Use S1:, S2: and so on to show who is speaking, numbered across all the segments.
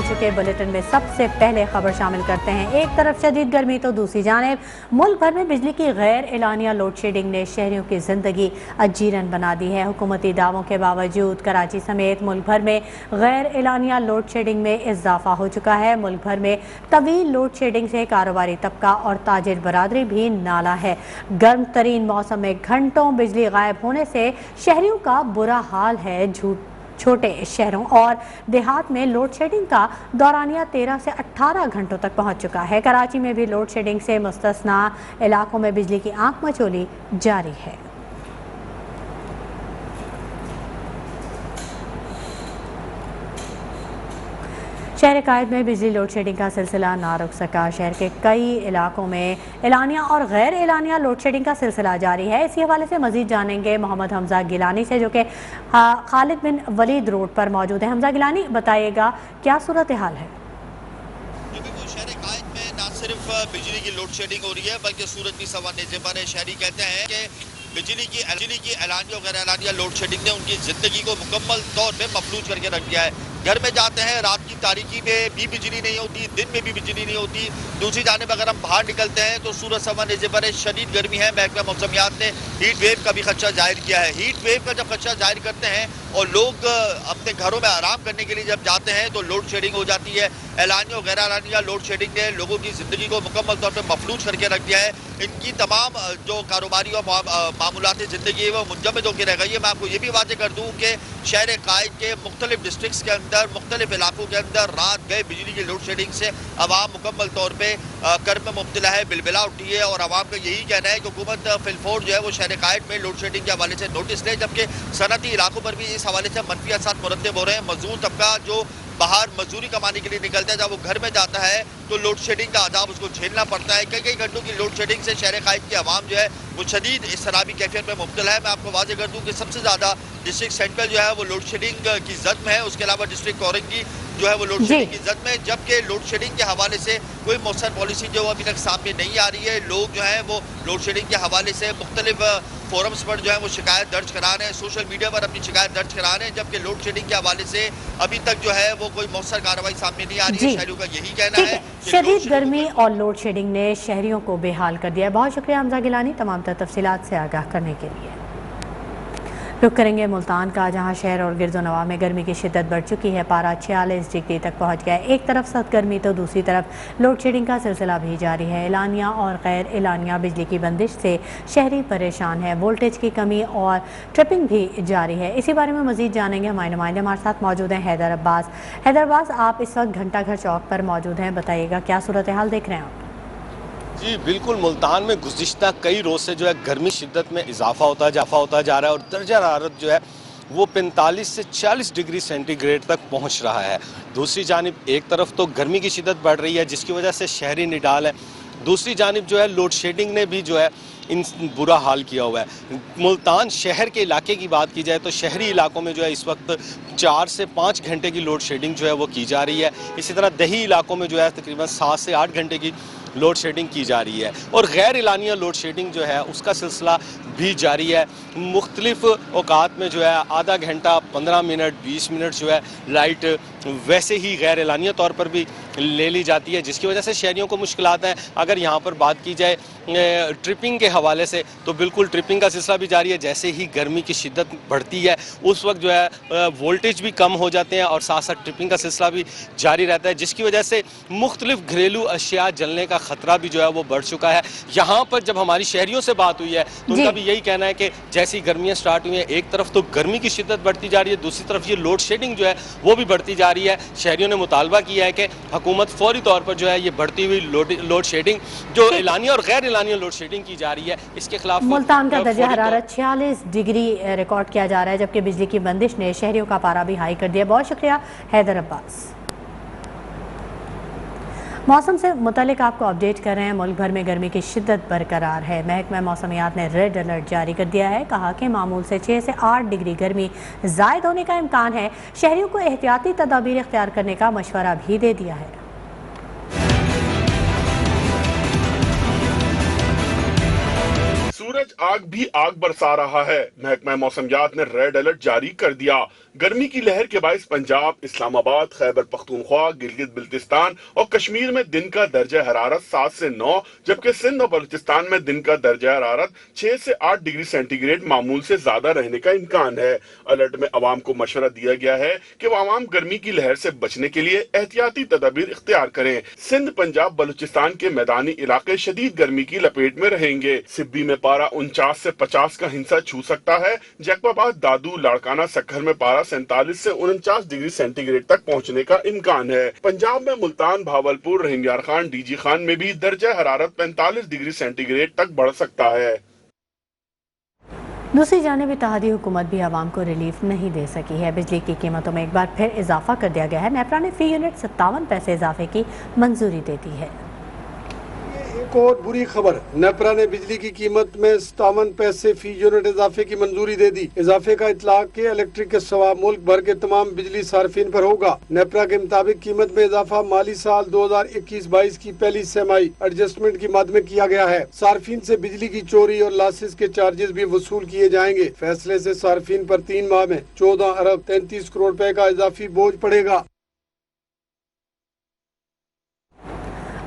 S1: चुके बुलेटिन में सबसे पहले खबर शामिल करते हैं। एक तरफ शदीद गर्मी तो दूसरी जानिब मुल्क भर में बिजली की गैर एलानिया लोड शेडिंग ने शहरियों की जिंदगी अजीरन बना दी है। हुकूमती दावों के बावजूद कराची समेत मुल्क भर में गैर एलानिया लोड शेडिंग में इजाफा हो चुका है। मुल्क भर में तवील लोड शेडिंग से कारोबारी तबका और ताजिर बरादरी भी नाला है। गर्म तरीन मौसम में घंटों बिजली गायब होने से शहरियों का बुरा हाल है। छोटे शहरों और देहात में लोड शेडिंग का दौरानिया 13 से 18 घंटों तक पहुंच चुका है। कराची में भी लोड शेडिंग से मुस्तस्ना इलाकों में बिजली की आंख मचोली जारी है। शहर कायद में बिजली लोड शेडिंग का सिलसिला ना रुक सका। शहर के कई इलाकों में एलानिया और गैर एलानिया लोड शेडिंग का सिलसिला जारी है। इसी हवाले से मजीद जानेंगे मोहम्मद हमजा गिलानी से, जो कि खालिद बिन वलीद रोड पर मौजूद है। हमजा गिलानी, बताइएगा क्या सूरत हाल है?
S2: शहर कायद में न सिर्फ बिजली की लोड शेडिंग हो रही है बल्कि सूरज भी सवा नेज़े पर है। शहरी कहते हैं कि बिजली की एलानिया और गैर एलानिया लोड शेडिंग ने उनकी जिंदगी को मुकम्मल तौर पे मफलूज करके रख दिया है। घर में जाते हैं, रात की तारीकी में भी बिजली नहीं होती, दिन में भी बिजली नहीं होती। दूसरी जानिब अगर हम बाहर निकलते हैं तो सूरज सवा नेज़े पर है, शदीद गर्मी है। महकमा मौसमियात ने हीट वेव का भी खदशा जाहिर किया है। हीट वेव का जब खदशा जाहिर करते हैं और लोग अपने घरों में आराम करने के लिए जब जाते हैं तो लोड शेडिंग हो जाती है। एलानिया और गैर एलानिया लोड शेडिंग ने लोगों की जिंदगी को मुकम्मल तौर पर मफलूज करके रख दिया है। इनकी तमाम जो कारोबारी और मामूलाती ज़िंदगी है वो मुंजमद होकर रह गई है। मैं आपको ये भी वाज़ेह कर दूँ कि शहर कायद के मुख्तलिफ डिस्ट्रिक्स के अंदर, मुख्तलिफ इलाकों के अंदर रात गए बिजली की लोड शेडिंग से आवाम मुकम्मल तौर पर कर्ब में मुब्तला है, बिलबिला उठी है। और आवाम का यही कहना है कि हुकूमत फिलफोर जो है वो शहर कायद में लोड शेडिंग के हवाले से नोटिस ले, जबकि सनती इलाकों पर भी इस हवाले से मनफी असर मुरतब हो रहे हैं। मजदूर तबका जो बाहर मजदूरी कमाने के लिए निकलता है, जब वो घर में जाता है तो लोड शेडिंग का अजाब उसको झेलना पड़ता है। कई घंटों की लोड शेडिंग से शहर कायद की आवाम जो है वो शदीद इसराबी कैफियत में मुब्तला है। मैं आपको वाज़ेह कर दूँ कि सबसे ज़्यादा डिस्ट्रिक्ट सेंट्रल जो है वो लोड शेडिंग की जद में है। उसके अलावा डिस्ट्रिक्ट औरंगी जो है वो लोड शेडिंग की जद में, जबकि लोड शेडिंग के हवाले से कोई मौसर पॉलिसी जो अभी तक सामने नहीं आ रही है। लोग जो है वो लोड शेडिंग के हवाले से मुख्तलिफ फोरम्स पर जो है वो शिकायत दर्ज करा रहे हैं, सोशल मीडिया पर अपनी शिकायत दर्ज करा रहे हैं, जबकि लोड शेडिंग के हवाले से अभी तक जो है वो कोई मौसर कार्रवाई सामने नहीं आ रही है। शहरियों का यही कहना है।
S1: शदीद गर्मी और लोड शेडिंग ने शहरियों को बेहाल कर दिया है। बहुत शुक्रिया हमजा गिलानी तमाम तफसीलात से आगाह करने के लिए। रुक करेंगे मुल्तान का, जहां शहर और गिरदोनवा में गर्मी की शिद्दत बढ़ चुकी है। पारा 46 डिग्री तक पहुंच गया है। एक तरफ सख्त गर्मी तो दूसरी तरफ लोड शेडिंग का सिलसिला भी जारी है। एलानिया और गैर एलानिया बिजली की बंदिश से शहरी परेशान है। वोल्टेज की कमी और ट्रिपिंग भी जारी है। इसी बारे में मजीद जानेंगे। हमारे नुमाइंदे हमारे साथ मौजूद हैं हैदर अब्बास। हैदर अब्बास, आप इस वक्त घंटा घर चौक पर मौजूद हैं, बताइएगा क्या सूरत हाल देख रहे हैं आप?
S3: जी बिल्कुल, मुल्तान में गुज़िश्ता कई रोज़ से जो है गर्मी शिद्दत में इजाफा होता जा रहा है और दर्जा हरारत जो है वो 45 से 40 डिग्री सेंटीग्रेड तक पहुंच रहा है। दूसरी जानिब एक तरफ तो गर्मी की शिद्दत बढ़ रही है जिसकी वजह से शहरी निडाल है, दूसरी जानिब जो है लोड शेडिंग ने भी जो है इन बुरा हाल किया हुआ है। मुल्तान शहर के इलाके की बात की जाए तो शहरी इलाकों में जो है इस वक्त 4 से 5 घंटे की लोड शेडिंग जो है वो की जा रही है। इसी तरह दही इलाकों में जो है तकरीबन 7 से 8 घंटे की लोड शेडिंग की जा रही है और गैर एलानिया लोड शेडिंग जो है उसका सिलसिला भी जारी है। मुख्तलिफ औकात में जो है आधा घंटा, 15 मिनट, 20 मिनट जो है लाइट वैसे ही गैर एलानिया तौर पर भी ले ली जाती है, जिसकी वजह से शहरियों को मुश्किलात हैं। अगर यहाँ पर बात की जाए ट्रिपिंग के हवाले से तो बिल्कुल ट्रिपिंग का सिलसिला भी जारी है। जैसे ही गर्मी की शिद्दत बढ़ती है उस वक्त जो है वोल्टेज भी कम हो जाते हैं और साथ साथ ट्रिपिंग का सिलसिला भी जारी रहता है, जिसकी वजह से मुख्तलिफ घरेलू अशिया जलने का ख़तरा भी जो है वो बढ़ चुका है। यहाँ पर जब हमारी शहरियों से बात हुई है तो उनका भी यही कहना है कि जैसी गर्मियाँ स्टार्ट हुई हैं एक तरफ तो गर्मी की शिद्दत बढ़ती जा रही है, दूसरी तरफ ये लोड शेडिंग जो है वो भी बढ़ती जा रही है। शहरियों ने मुतालबा किया है कि हुकूमत फौरी तौर पर जो है ये बढ़ती हुई लोड शेडिंग जो एलानिया और गैर एलानिया लोड शेडिंग की जा रही है इसके खिलाफ।
S1: मुल्तान का दर्जा हरारत 46 डिग्री रिकॉर्ड किया जा रहा है, जबकि बिजली की बंदिश ने शहरियों का पारा भी हाई कर दिया। बहुत शुक्रिया हैदर अब्बास। मौसम से मुतालिक आपको अपडेट कर रहे हैं। मुल्क भर में गर्मी की शिद्दत बरकरार है। महकमा मौसमियात ने रेड अलर्ट जारी कर दिया है। कहा कि मामूल से 6 से 8 डिग्री गर्मी ज़ायद होने का इम्कान है। शहरियों को एहतियाती तदाबीर इख्तियार करने का मशवरा भी दे दिया है।
S4: सूरज आग भी आग बरसा रहा है। महकमा मौसमियात ने रेड अलर्ट जारी कर दिया। गर्मी की लहर के बायस पंजाब, इस्लामाबाद, खैबर पख्तूनख्वा, गिलगित बिल्तिस्तान और कश्मीर में दिन का दर्जा हरारत 7 से 9, जबकि सिंध और बलूचिस्तान में दिन का दर्जा हरारत 6 से 8 डिग्री सेंटीग्रेड मामूल से ज्यादा रहने का इम्कान है। अलर्ट में अवाम को मशवरा दिया गया है कि वो अवाम गर्मी की लहर से बचने के लिए एहतियाती तदाबीर इख्तियार करें। सिंध, पंजाब, बलूचिस्तान के मैदानी इलाके शदीद गर्मी की लपेट में रहेंगे। सिब्बी में पारा 49 से 50 का हिंसा छू सकता है। जैकबाबाद, दादू, लाड़काना, सक्खर में पारा 47 से 49 डिग्री सेंटीग्रेड तक पहुंचने का इम्कान है। पंजाब में मुल्तान, भावलपुर, रहिमयार खान, डीजी खान में भी दर्जा हरारत 45 डिग्री सेंटीग्रेड तक बढ़ सकता है।
S1: दूसरी जानिब इत्तेहादी हुकूमत भी आवाम को रिलीफ नहीं दे सकी है। बिजली की कीमतों में एक बार फिर इजाफा कर दिया गया है। नेपरा ने फी यूनिट 57 पैसे इजाफे की मंजूरी दे दी है।
S5: एक और बुरी खबर, नेपरा ने बिजली की कीमत में 57 पैसे फी यूनिट इजाफे की मंजूरी दे दी। इजाफे का इतलाक के इलेक्ट्रिक के सवा मुल्क भर के तमाम बिजली सार्फिन पर होगा। नेपरा के मुताबिक कीमत में इजाफा माली साल 2021-22 की पहली सेमाई एडजस्टमेंट की मद में किया गया है। सार्फिन से बिजली की चोरी और लासिस के चार्जेस भी वसूल किए जाएंगे। फैसले से सार्फिन पर 3 माह में 14 अरब 33 करोड़ रुपए का इजाफी बोझ पड़ेगा।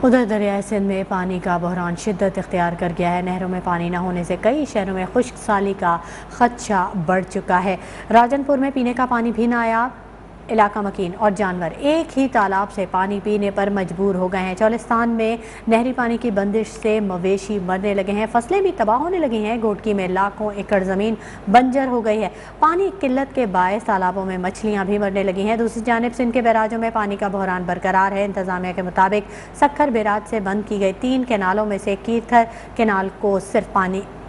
S1: उधर दरियाए सिंध में पानी का बहरान शिद्दत इख्तियार कर गया है। नहरों में पानी न होने से कई शहरों में खुश्क साली का खदशा बढ़ चुका है। राजनपुर में पीने का पानी भी नायाब, इलाका मकीन और जानवर एक ही तालाब से पानी पीने पर मजबूर हो गए हैं। चौलिस्तान में नहरी पानी की बंदिश से मवेशी मरने लगे हैं, फसलें भी तबाह होने लगी हैं। घोटकी में लाखों एकड़ ज़मीन बंजर हो गई है। पानी की किल्लत के बायस तालाबों में मछलियां भी मरने लगी हैं। दूसरी जानिब सिंध के बैराजों में पानी का बहरान बरकरार है। इंतजामिया के मुताबिक सक्खर बैराज से बंद की गई 3 कैनालों में से कीथर कैनाल को सिर्फ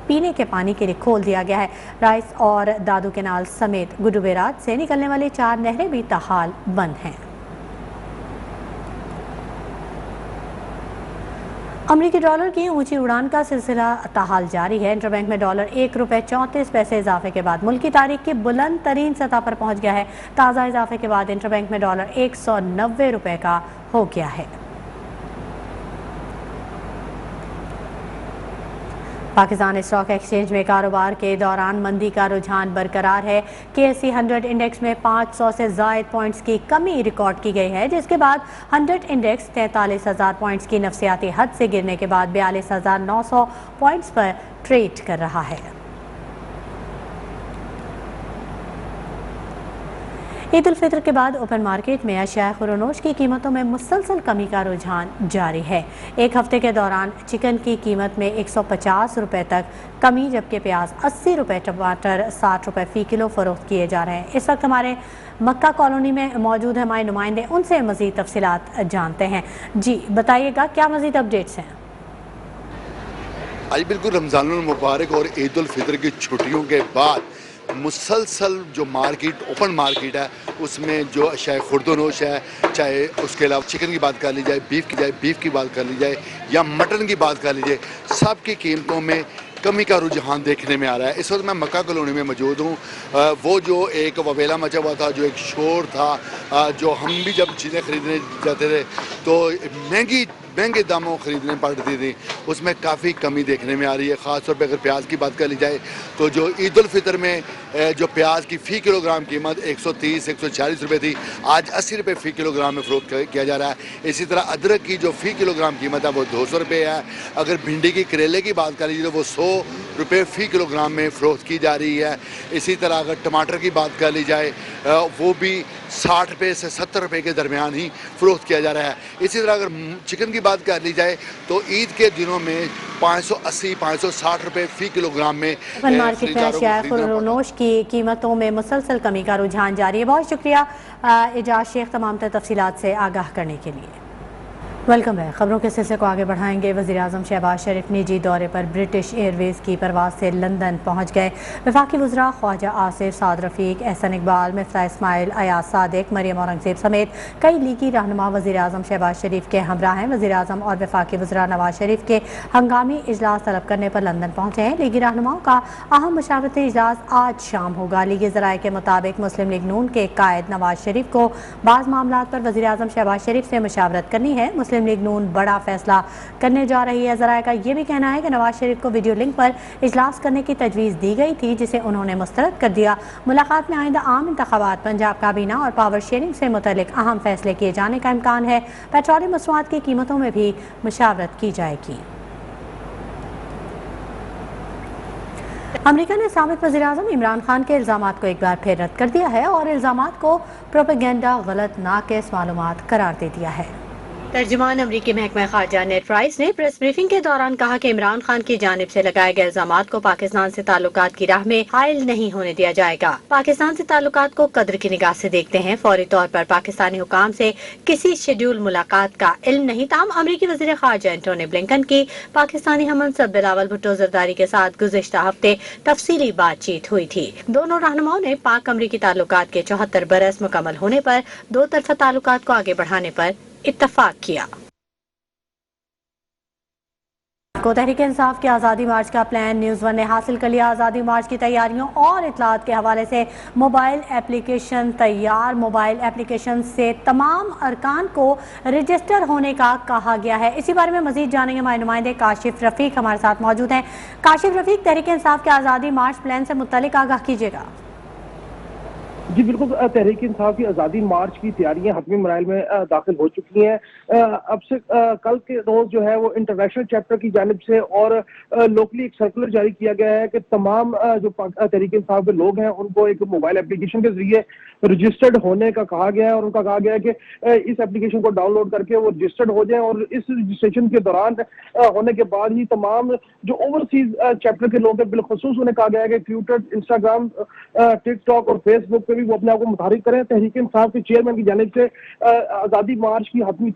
S1: पीने के पानी के लिए खोल दिया गया है। राइस और दादू कैनाल समेत गुड्डू बैराज से निकलने वाली 4 नहरें भी ताहाल बंद हैं। अमरीकी डॉलर की ऊंची उड़ान का सिलसिला ताहाल जारी है। इंटरबैंक में डॉलर 1 रुपये 34 पैसे इजाफे के बाद मुल्क की तारीख की बुलंद तरीन सतह पर पहुंच गया है। ताज़ा इजाफे के बाद इंटरबैंक में डॉलर 190 रुपये का हो गया है। पाकिस्तान स्टॉक एक्सचेंज में कारोबार के दौरान मंदी का रुझान बरकरार है। KSE 100 इंडेक्स में 500 से ज़ायद पॉइंट्स की कमी रिकॉर्ड की गई है, जिसके बाद 100 इंडेक्स 43,000 पॉइंट्स की नफसियाती हद से गिरने के बाद 42,900 पॉइंट्स पर ट्रेड कर रहा है। ईद उल फितर के बाद ओपन मार्केट में अशिया खुरोनोश की कीमतों में मुसलसल कमी का रुझान जारी है। एक हफ्ते के दौरान चिकन की कीमत में 150 रुपये तक कमी, जबकि प्याज 80 रुपये, टमाटर 60 रुपये फ़ी किलो फ़रोख्त किए जा रहे हैं। इस वक्त हमारे मक्का कॉलोनी में मौजूद है हमारे नुमाइंदे, उनसे मज़ीद तफसीलात जानते हैं। जी बताइएगा, क्या मज़ीद अपडेट्स हैं?
S6: आज बिल्कुल रमज़ानुल मुबारक और ईद उल फितर की छुट्टियों के बाद मुसलसल जो मार्केट, ओपन मार्केट है, उसमें जो अशिया खुर्दोनोश है, चाहे उसके अलावा चिकन की बात कर ली जाए, बीफ की बात कर ली जाए या मटन की बात कर लीजिए, सब की कीमतों में कमी का रुझान देखने में आ रहा है। इस वक्त मैं मक्का कॉलोनी में मौजूद हूँ। वो जो एक वबेला मचा हुआ था, जो एक शोर था, जो हम भी जब चीज़ें खरीदने जाते थे तो महंगे दामों खरीदने पड़ती थी, उसमें काफ़ी कमी देखने में आ रही है। ख़ास तौर पे अगर प्याज की बात कर ली जाए तो जो ईद उल फितर में जो प्याज की फ़ी किलोग्राम कीमत 130-140 रुपये थी, आज 80 रुपये फ़ी किलोग्राम में फ़रोख्त किया जा रहा है। इसी तरह अदरक की जो फ़ी किलोग्राम कीमत है वो 200 रुपये है। अगर भिंडी की करेले की बात कर लीजिए तो वो 100 रुपये फ़ी किलोग्राम में फ़रोख्त की जा रही है। इसी तरह अगर टमाटर की बात कर ली जाए वो भी 60 रुपये से 70 रुपये के दरमियान ही फ़रोख्त किया जा रहा है। इसी तरह अगर चिकन की बात कर ली जाए तो ईद के दिनों में 580-560 रुपये फ़ी किलोग्राम में
S1: ओपन मार्केट में अशिया खुरोनोश की कीमतों में मुसलसल कमी का रुझान जारी है। बहुत शुक्रिया एजाज शेख तमाम तफसीलात से आगाह करने के लिए। वेलकम है। खबरों के सिलसिले को आगे बढ़ाएंगे। वज़ीर-ए-आज़म शहबाज शरीफ निजी दौरे पर ब्रिटिश एयरवेज़ की परवाज़ से लंदन पहुँच गए। वफाकी वज़रा ख्वाजा आसिफ, साद रफ़ीक, एहसन इकबाल, मिफ्ताह इस्माइल, अयाज सादिक, मरियम औरंगज़ेब समेत कई लीगी रहनुमा वज़ीर-ए-आज़म शहबाज शरीफ के हमरा हैं। वज़ीर-ए-आज़म और वफाकी वज़रा नवाज शरीफ के हंगामी इजलास तलब करने पर लंदन पहुँचे हैं। लीगी रहनुमाओं का अहम मशावरती इजलास आज शाम होगा। लीगी ज़राए के मुताबिक मुस्लिम लीग नून के कायद नवाज शरीफ को बाज़ मामलात पर वज़ीर-ए-आज़म शहबाज शरीफ से मशावरत करनी है। मुस्लिम लीग नून बड़ा फैसला करने जा रही है। ज़राए का ये भी कहना है कि नवाज शरीफ को वीडियो लिंक पर इजलास करने की तजवीज़ दी गई थी, जिसे उन्होंने मुस्तरद कर दिया। मुलाकात में आइंदा आम इंतखाबात, पंजाब काबीना और पावर शेयरिंग से मुतल्लिक अहम फैसले किए जाने का इम्कान है। पेट्रोलियम मसनूआत की कीमतों में भी मुशावरत की जाएगी। अमेरिका ने साबिक वज़ीर-ए-आज़म इमरान खान के इल्ज़ामात को एक बार फिर रद्द कर दिया है और इल्ज़ामात को प्रोपेगेंडा, गलत, नाक़िस मालूमात करार दे दिया है। तर्जुमान अमरीकी महकमा ख़ारजा नेड प्राइस ने प्रेस ब्रीफिंग के दौरान कहा कि इमरान खान की जानिब से लगाए गए इल्ज़ामात को पाकिस्तान से ताल्लुकात की राह में हायल नहीं होने दिया जाएगा। पाकिस्तान से ताल्लुकात को कद्र की निगाह से देखते हैं। फौरी तौर पर पाकिस्तानी हुकाम से किसी शेड्यूल मुलाकात का इल्म नहीं। ताम अमरीकी वज़ीर ख़ारजा एंटोनी ब्लिंकन की पाकिस्तानी हममंसब बिलावल भुट्टो ज़रदारी के साथ गुज़िश्ता हफ्ते तफसीली बातचीत हुई थी। दोनों रहनुमाओं ने पाक अमरीकी ताल्लुकात के 74 बरस मुकम्मल होने पर दो तरफा ताल्लुकात को आगे बढ़ाने पर इत्तफाक किया। को तहरीक इंसाफ के आज़ादी मार्च का प्लान न्यूज़ वन ने हासिल कर लिया। आज़ादी मार्च की तैयारियों और इतलात के हवाले से मोबाइल एप्लीकेशन तैयार। मोबाइल एप्लीकेशन से तमाम अरकान को रजिस्टर होने का कहा गया है। इसी बारे में मजीद जानेंगे हमारे नुमाइंदे काशिफ रफ़ीक हमारे साथ मौजूद हैं। काशिफ रफ़ीक, तहरीक इंसाफ के आज़ादी मार्च प्लान से मुत्तलिक आगाह कीजिएगा।
S7: जी बिल्कुल, तहरीक इंसाफ की आज़ादी मार्च की तैयारियां हतमी मराइल में दाखिल हो चुकी हैं। अब से कल के रोज जो है वो इंटरनेशनल चैप्टर की जानिब से और लोकली एक सर्कुलर जारी किया गया है कि तमाम जो तहरीक इंसाफ के लोग हैं उनको एक मोबाइल एप्लीकेशन के जरिए रजिस्टर्ड होने का कहा गया है और उनका कहा गया है कि इस एप्लीकेशन को डाउनलोड करके वो रजिस्टर्ड हो जाए और इस रजिस्ट्रेशन के दौरान होने के बाद ही तमाम जो ओवरसीज चैप्टर के लोग हैं बिलखुसूस उन्हें कहा गया है कि ट्विटर, इंस्टाग्राम, टिकटॉक और फेसबुक पे भी वो अपने आप को मुतारिक करें। तहरीक इंसाफ के चेयरमैन की जानिब से आज़ादी मार्च की हतमी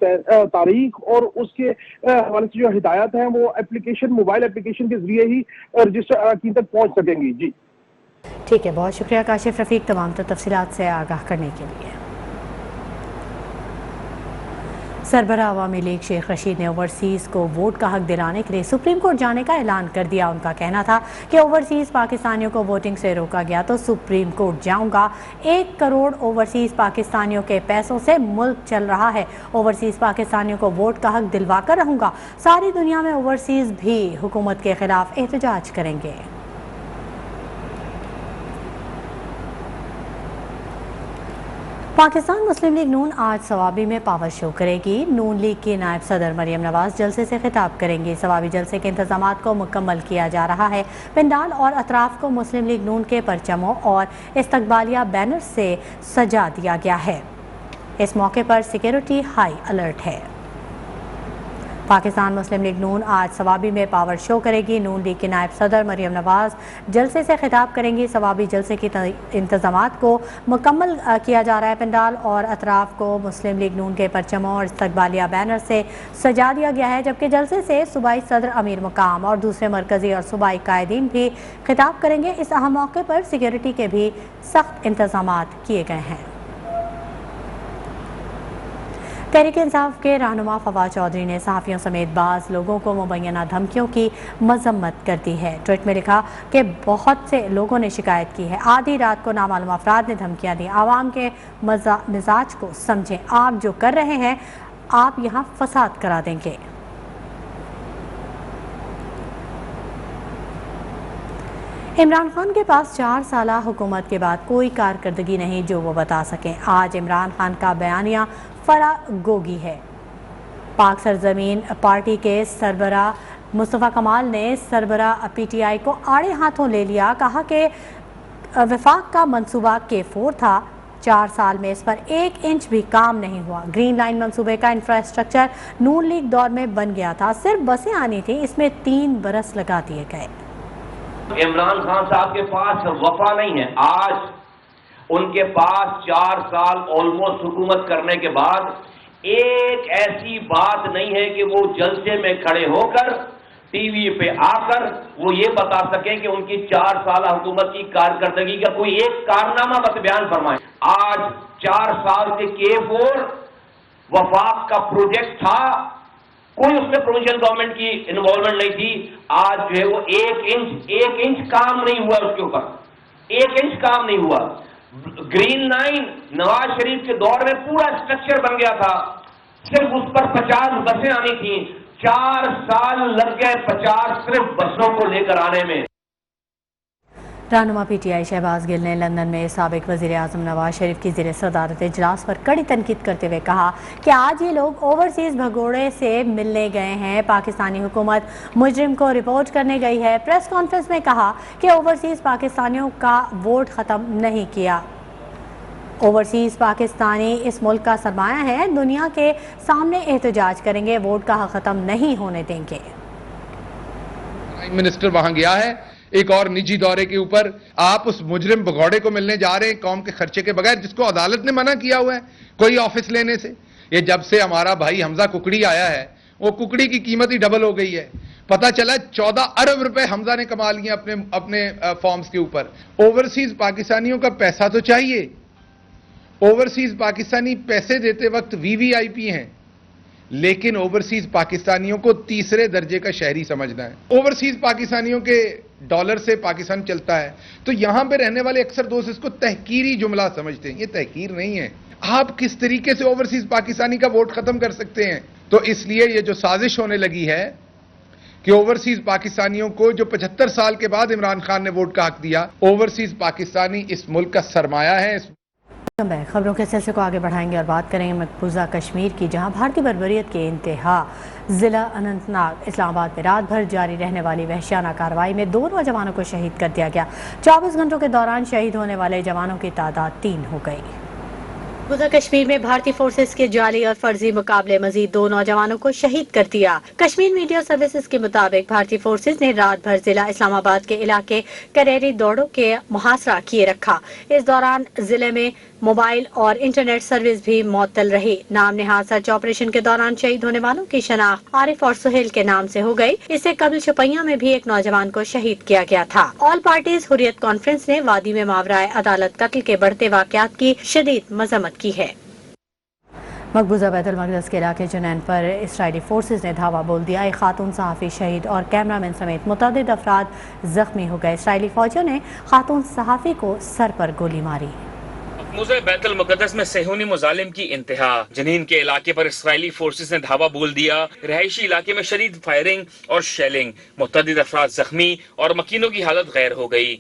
S7: तारीख और उसके हवाले से जो हिदायत है वो एप्लीकेशन, मोबाइल एप्लीकेशन के जरिए ही रजिस्टर अरकान तक पहुंच सकेंगी। जी
S1: ठीक है, बहुत शुक्रिया काशिफ रफ़ीक तमाम तफसीलात से आगाह करने के लिए। सरबराह अवामी लीग शेख रशीद ने ओवरसीज़ को वोट का हक दिलाने के लिए सुप्रीम कोर्ट जाने का ऐलान कर दिया। उनका कहना था कि ओवरसीज़ पाकिस्तानियों को वोटिंग से रोका गया तो सुप्रीम कोर्ट जाऊंगा। 1 करोड़ ओवरसीज़ पाकिस्तानियों के पैसों से मुल्क चल रहा है। ओवरसीज़ पाकिस्तानियों को वोट का हक दिलवा कर रहूँगा। सारी दुनिया में ओवरसीज़ भी हुकूमत के खिलाफ एहतजाज करेंगे। पाकिस्तान मुस्लिम लीग नून आज सवाबी में पावर शो करेगी। नून लीग की नायब सदर मरियम नवाज जलसे से खिताब करेंगी। सवाबी जलसे के इंतजामात को मुकम्मल किया जा रहा है। पंडाल और अतराफ को मुस्लिम लीग नून के परचमों और इस्तकबालिया बैनर से सजा दिया गया है। इस मौके पर सिक्योरिटी हाई अलर्ट है। पाकिस्तान मुस्लिम लीग नून आज सवाबी में पावर शो करेगी। नून लीग की नायब सदर मरियम नवाज जलसे से खिताब करेंगी। सवाबी जलसे की इंतजामात को मुकम्मल किया जा रहा है। पंडाल और अतराफ को मुस्लिम लीग नून के परचमों और इस्तकबालिया बैनर से सजा दिया गया है, जबकि जलसे से सूबाई सदर अमीर मुकाम और दूसरे मरकजी और सूबाई कायदीन भी खिताब करेंगे। इस अहम मौके पर सिक्योरिटी के भी सख्त इंतजामात किए गए हैं। तहरीक इंसाफ के रहनुमा फवाद चौधरी ने सहाफ़ियों समेत बाज़ लोगों को मुबैना धमकियों की मजम्मत कर दी है। ट्वीट में लिखा कि बहुत से लोगों ने शिकायत की है। आधी रात को नामालूम अफराद ने धमकियां दी। आवाम के मिजाज को समझें, आप जो कर रहे हैं आप यहाँ फसाद करा देंगे। इमरान खान के पास 4 साल हुकूमत के बाद कोई कारकर्दगी नहीं जो वो बता सकें। आज इमरान खान का बयानिया फरागोगी है। पाक सरजमीन पार्टी के सरबराह मुस्तफ़ा कमाल ने सरबराह PTI को आड़े हाथों ले लिया। कहा कि वफाक का मंसूबा K4 था। 4 साल में इस पर 1 इंच भी काम नहीं हुआ। ग्रीन लाइन मंसूबे का इंफ्रास्ट्रक्चर नून लीग दौर में बन गया था। सिर्फ बसें आनी थी, इसमें 3 बरस लगा दिए गए।
S8: इमरान खान साहब के पास वफा नहीं है। आज उनके पास 4 साल ऑलमोस्ट हुकूमत करने के बाद एक ऐसी बात नहीं है कि वो जलसे में खड़े होकर टीवी पे आकर वो ये बता सके कि उनकी 4 साल हुकूमत की कारकर्दगी का कोई एक कारनामा बस बयान फरमाए। आज 4 साल से K4 वफाक का प्रोजेक्ट था, कोई उसमें प्रोविंशियल गवर्नमेंट की इन्वॉल्वमेंट नहीं थी। आज जो है वो 1 इंच काम नहीं हुआ, उसके ऊपर 1 इंच काम नहीं हुआ। ग्रीन लाइन नवाज शरीफ के दौर में पूरा स्ट्रक्चर बन गया था, सिर्फ उस पर 50 बसें आनी थी, 4 साल लग गए 50 सिर्फ बसों को लेकर आने में।
S1: रहनुमा PTI शहबाज गिल ने लंदन में साबिक वज़ीर आज़म नवाज शरीफ की ज़ेर सदारत इजलास पर कड़ी तनकीद करते हुए कहा कि आज ये लोग ओवरसीज़ भगोड़े से मिलने गए हैं। पाकिस्तानी हुकूमत मुजरिम को रिपोर्ट करने गई है। प्रेस कॉन्फ्रेंस में कहा कि ओवरसीज़ पाकिस्तानियों का वोट ख़त्म नहीं किया। ओवरसीज़ पाकिस्तानी इस मुल्क का सरमाया है, दुनिया के सामने एहतजाज करेंगे, वोट का हक ख़त्म नहीं होने देंगे।
S9: प्राइम मिनिस्टर वहां गया है एक और निजी दौरे के ऊपर, आप उस मुजरिम भगौड़े को मिलने जा रहे हैं कौम के खर्चे के बगैर, जिसको अदालत ने मना किया हुआ है कोई ऑफिस लेने से। ये जब से हमारा भाई हमजा कुकड़ी आया है, वो कुकड़ी की कीमत ही डबल हो गई है। पता चला 14 अरब रुपए हमजा ने कमा लिए अपने फॉर्म्स के ऊपर। ओवरसीज पाकिस्तानियों का पैसा तो चाहिए। ओवरसीज पाकिस्तानी पैसे देते वक्त VVIP हैं, लेकिन ओवरसीज पाकिस्तानियों को तीसरे दर्जे का शहरी समझना है। ओवरसीज पाकिस्तानियों के डॉलर से पाकिस्तान चलता है, तो यहां पे रहने वाले अक्सर दोस्त इसको तहकीरी जुमला समझते हैं। ये तहकीर नहीं है। आप किस तरीके से ओवरसीज पाकिस्तानी का वोट खत्म कर सकते हैं? तो इसलिए ये जो साजिश होने लगी है कि ओवरसीज पाकिस्तानियों को जो 75 साल के बाद इमरान खान ने वोट का हक दिया, ओवरसीज पाकिस्तानी इस मुल्क का सरमाया है।
S1: खबरों के सिलसिले को आगे बढ़ाएंगे और बात करेंगे मकबूजा कश्मीर की, जहां भारतीय बर्बरियत के इंतहा जिला अनंतनाग इस्लामाबाद में रात भर जारी रहने वाली वहशियाना कार्रवाई में 2 नौजवानों को शहीद कर दिया गया। 24 घंटों के दौरान शहीद होने वाले जवानों की तादाद 3 हो गई। मकबूजा कश्मीर में भारतीय फोर्सेस के जाली और फर्जी मुकाबले मजीद 2 नौजवानों को शहीद कर दिया। कश्मीर मीडिया सर्विसेज के मुताबिक भारतीय फोर्सेस ने रात भर जिला इस्लामाबाद के इलाके करेरी दौड़ों के मुहासरा किए रखा। इस दौरान जिले में मोबाइल और इंटरनेट सर्विस भी मुअत्तल रही। नाम नेहाद सर्च ऑपरेशन के दौरान शहीद होने वालों की शनाख्त आरिफ और सुहेल के नाम से हो गई। इससे कबल शोपियां में भी एक नौजवान को शहीद किया गया था। ऑल पार्टीज हुर्रियत कॉन्फ्रेंस ने वादी में मावराए अदालत कत्ल के बढ़ते वाकयात की शदीद मजम्मत की है। मकबूजा बैतुल मक़दस के इलाके जुनैन पर इसराइली फोर्सेज ने धावा बोल दिया। एक खातून सहाफ़ी शहीद और कैमरामैन समेत मुतअद्दिद अफराद जख्मी हो गए। इसराइली फौजियों ने खातून सहाफ़ी को सर पर गोली मारी।
S10: मकबूजा बैतुल मुक़द्दस में सेहूनी मुजालिम की इंतहा। जनीन के इलाके पर इसराइली फोर्सेस ने धावा बोल दिया। रहायशी इलाके में शदीद फायरिंग और शेलिंग, मुतअद्दिद अफराद जख्मी और मकीनों की हालत गैर हो गई।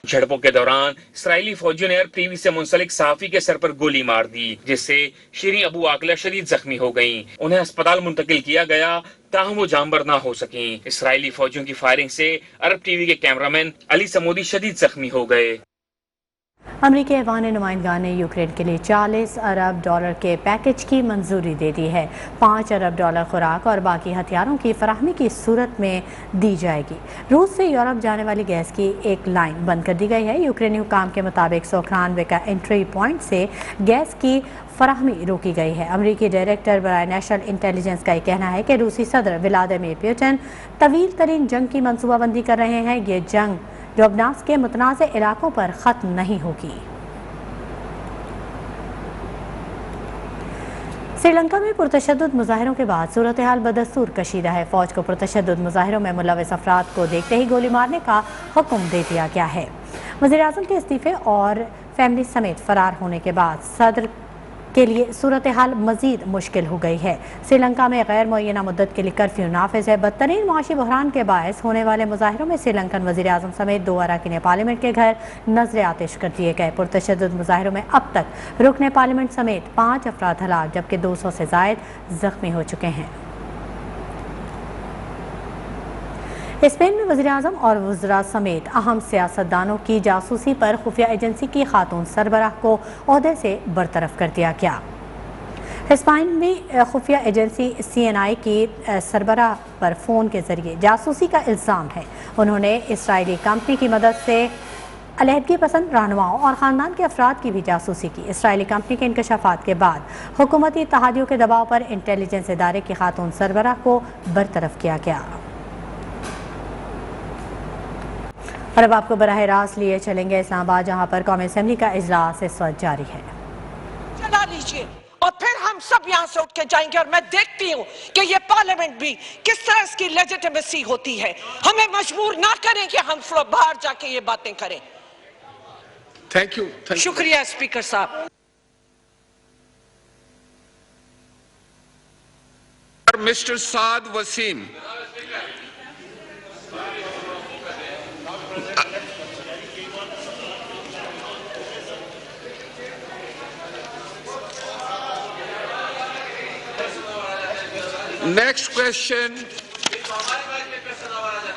S10: झड़पों के दौरान इसराइली फौजियों ने एयर टीवी से मुंसलिक सहाफी के सर पर गोली मार दी, जिससे शीरी अबू आकला शदीद जख्मी हो गईं। उन्हें अस्पताल मुंतकिल किया गया, ताहम वो जानबर ना हो सकी। इसराइली फौजियों की फायरिंग से अरब टीवी के कैमरामैन अली समूदी शदीद जख्मी हो गए।
S1: अमरीकी ऐवान नुमाइंदगान ने यूक्रेन के लिए $40 अरब के पैकेज की मंजूरी दे दी है। $5 अरब खुराक और बाकी हथियारों की फराहमी की सूरत में दी जाएगी। रूस से यूरोप जाने वाली गैस की एक लाइन बंद कर दी गई है। यूक्रेनी हुकाम के मुताबिक सोखरानवे का एंट्री पॉइंट से गैस की फराहमी रोकी गई है। अमरीकी डायरेक्टर बराए नेशनल इंटेलिजेंस का कहना है कि रूसी सदर व्लादिमीर पुतिन तवील तरीन जंग की मनसूबाबंदी कर रहे हैं। ये जंग डोबनास के मुतनाज़ इलाकों पर ख़त्म नहीं होगी। श्रीलंका में पुरतशद्दुद मुजाहिरों के बाद सूरत हाल बदस्तूर कशीदा है। फौज को पुरतशद्दुद मुजाहिरों में मुलविस अफराद को देखते ही गोली मारने का हुक्म दे दिया गया है। वज़ीर आज़म के इस्तीफे और फैमिली समेत फरार होने के बाद सदर के लिए सूरत हाल मजीद मुश्किल हो गई है। श्रीलंका में गैर मुअय्यना मुद्दत के लिए कर्फ्यू नाफिज है। बदतरीन मुआशी बहरान के बायस होने वाले मुजाहिरों में श्रीलंकन वज़ीर आज़म समेत 2 अरकान पार्लियामेंट के घर नजर आतिश कर दिए गए। पुरतशद्दुद मुजाहिरों में अब तक रुकने पार्लियामेंट समेत 5 अफराद हलाक जबकि 200 से ज़ायद जख्मी हो चुके हैं। स्पेन में वज़ीर आज़म और वज़रा समेत अहम सियासतदानों की जासूसी पर खुफिया एजेंसी की खातून सरबराह को ओहदे से बरतरफ कर दिया गया। स्पेन में खुफिया एजेंसी CNI की सरबराह पर फ़ोन के ज़रिए जासूसी का इल्ज़ाम है। उन्होंने इसराइली कंपनी की मदद से अलहदगी पसंद रहनुमाओं और ख़ानदान के अफराद की भी जासूसी की। इसराइली कंपनी के इंकशाफात के बाद हुकूमती इत्तेहादियों के दबाव पर इंटेलिजेंस इदारे की खातून सरबराह को बरतरफ किया गया। और अब आपको बराह रास्त लिए चलेंगे इस्लामाबाद, जहां पर कौमी असेंबली का इजलास इस वक्त जारी है।
S11: चला लीजिए और फिर हम सब यहां से उठ के जाएंगे और मैं देखती हूं कि ये पार्लियामेंट भी किस तरह इसकी लेजिटिमेसी होती है। हमें मजबूर ना करें कि हम बाहर जाके ये बातें करें।
S12: Thank you.
S11: शुक्रिया स्पीकर साहब।
S12: मिस्टर साद Wasim. Next question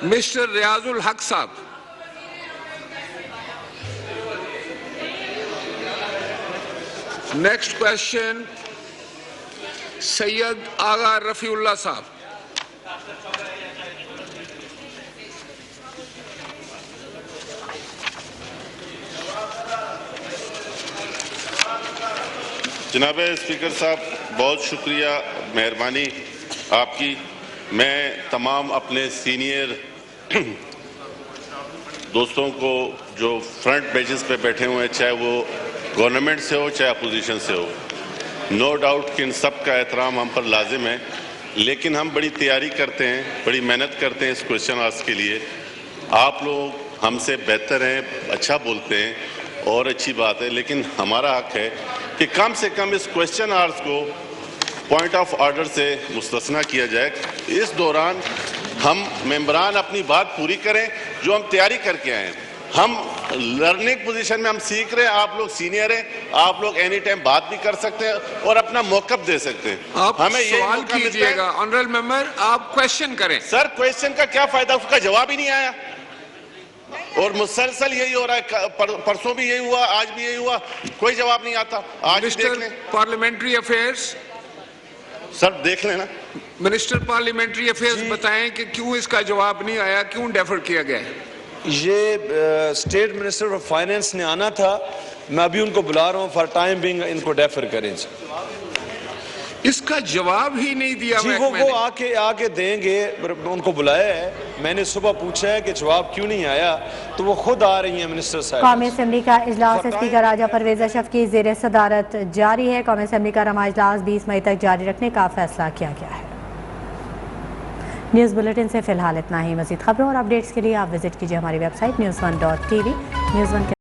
S12: mister Riyazul हक साहब। नेक्स्ट क्वेश्चन सैयद आगा रफीउल्लाह साहब।
S4: जनाब स्पीकर साहब, बहुत शुक्रिया, मेहरबानी आपकी। मैं तमाम अपने सीनियर दोस्तों को जो फ्रंट बेंचेस पे बैठे हुए हैं, चाहे वो गवर्नमेंट से हो चाहे अपोजिशन से हो, नो डाउट कि इन सब का एहतराम हम पर लाजिम है। लेकिन हम बड़ी तैयारी करते हैं, बड़ी मेहनत करते हैं इस क्वेश्चन आवर्स के लिए। आप लोग हमसे बेहतर हैं, अच्छा बोलते हैं और अच्छी बात है, लेकिन हमारा हक है कि कम से कम इस क्वेश्चन आवर्स को पॉइंट ऑफ ऑर्डर से मुस्तस्ना किया जाए। इस दौरान हम मेंबरान अपनी बात पूरी करें जो हम तैयारी करके आए हैं। हम लर्निंग पोजीशन में हम सीख रहे हैं, आप लोग सीनियर हैं, आप लोग एनी टाइम बात भी कर सकते हैं और अपना मौकफ दे सकते हैं।
S12: आप
S4: हमें
S12: सवाल कीजिएगा। ऑनरेबल मेंबर, आप क्वेश्चन करें।
S4: सर, क्वेश्चन का क्या फायदा, उसका जवाब ही नहीं आया और मुसलसल यही हो रहा है। परसों भी यही हुआ, आज भी यही हुआ, कोई जवाब नहीं आता। आज देख लें
S12: पार्लियामेंट्री अफेयर्स।
S4: सर देख लेना।
S12: मिनिस्टर पार्लियामेंट्री अफेयर्स बताएं कि क्यों इसका जवाब नहीं आया, क्यों डेफर किया गया है।
S13: ये स्टेट मिनिस्टर ऑफ फाइनेंस ने आना था, मैं अभी उनको बुला रहा हूँ, फॉर टाइम बिंग इनको डेफर करें।
S12: इसका जवाब ही नहीं दिया।
S13: जी वो आके देंगे, उनको बुलाया है। मैंने सुबह पूछा है कि जवाब क्यों नहीं आया, तो वो खुद आ रही हैं मिनिस्टर साहब।
S1: कौमी असम्बली का इजलास स्पीकर राजा परवेज अशरफ की ज़ेर सदारत जारी है। कौमी असम्बली का रमा इजलास 20 मई तक जारी रखने का फैसला किया गया है। न्यूज़ बुलेटिन से फिलहाल इतना ही। मज़ीद खबरों और अपडेट्स के लिए आप विजिट कीजिए हमारी वेबसाइट news1.tv। न्यूज़ 1